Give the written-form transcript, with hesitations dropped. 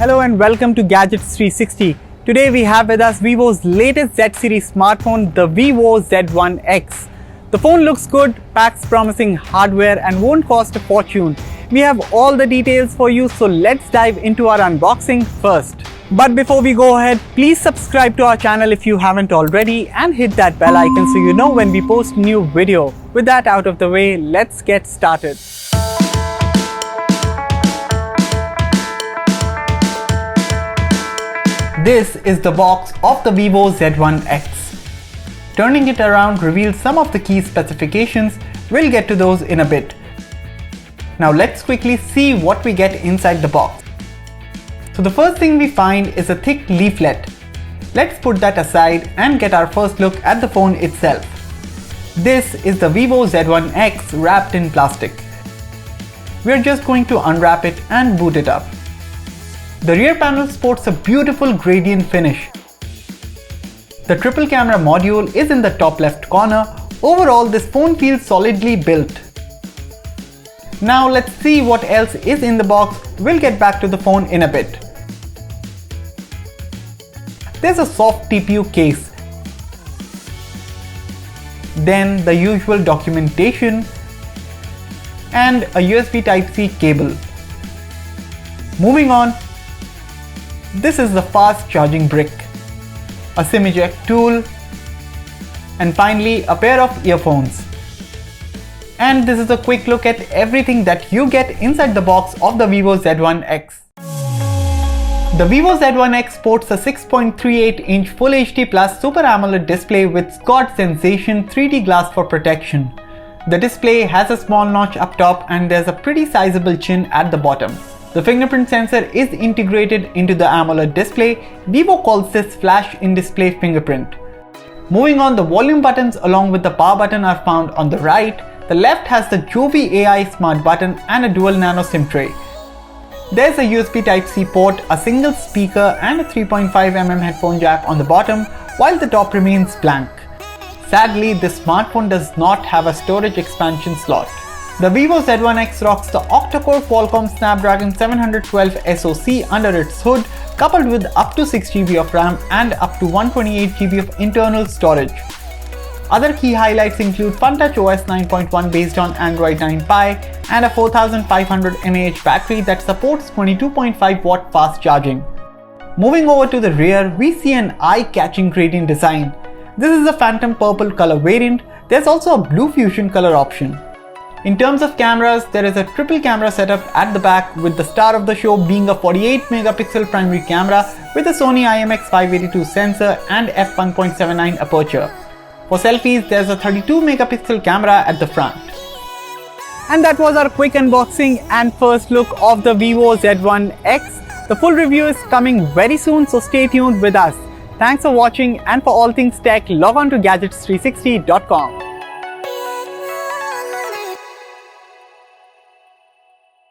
Hello and welcome to Gadgets 360. Today we have with us Vivo's latest Z series smartphone, the Vivo Z1x. The phone looks good, packs promising hardware and won't cost a fortune. We have all the details for you, so let's dive into our unboxing first. But before we go ahead, please subscribe to our channel if you haven't already and hit that bell icon so you know when we post new video. With that out of the way, let's get started. This is the box of the Vivo Z1x. Turning it around reveals some of the key specifications. We'll get to those in a bit. Now let's quickly see what we get inside the box. So the first thing we find is a thick leaflet. Let's put that aside and get our first look at the phone itself. This is the Vivo Z1x wrapped in plastic. We're just going to unwrap it and boot it up. The rear panel sports a beautiful gradient finish. The triple camera module is in the top left corner. Overall, this phone feels solidly built. Now let's see what else is in the box. We'll get back to the phone in a bit. There's a soft TPU case. Then the usual documentation and a USB Type-C cable. Moving on, this is the fast charging brick, a SIM eject tool, and finally a pair of earphones. And this is a quick look at everything that you get inside the box of the Vivo Z1x. The Vivo Z1x sports a 6.38-inch Full HD Plus Super AMOLED display with Scott Sensation 3D glass for protection. The display has a small notch up top and there's a pretty sizable chin at the bottom. The fingerprint sensor is integrated into the AMOLED display. Vivo calls this flash in-display fingerprint. Moving on, the volume buttons along with the power button are found on the right. The left has the Jovi AI smart button and a dual nano SIM tray. There's a USB Type-C port, a single speaker and a 3.5mm headphone jack on the bottom, while the top remains blank. Sadly, this smartphone does not have a storage expansion slot. The Vivo Z1x rocks the octa-core Qualcomm Snapdragon 712 SoC under its hood, coupled with up to 6GB of RAM and up to 128GB of internal storage. Other key highlights include FunTouch OS 9.1 based on Android 9 Pie and a 4500 mAh battery that supports 22.5-watt fast charging. Moving over to the rear, we see an eye-catching gradient design. This is a phantom purple color variant. There's also a blue fusion color option. In terms of cameras, there is a triple camera setup at the back, with the star of the show being a 48-megapixel primary camera with a Sony IMX582 sensor and f1.79 aperture. For selfies, there's a 32-megapixel camera at the front. And that was our quick unboxing and first look of the Vivo Z1x. The full review is coming very soon, so stay tuned with us. Thanks for watching, and for all things tech, log on to gadgets360.com.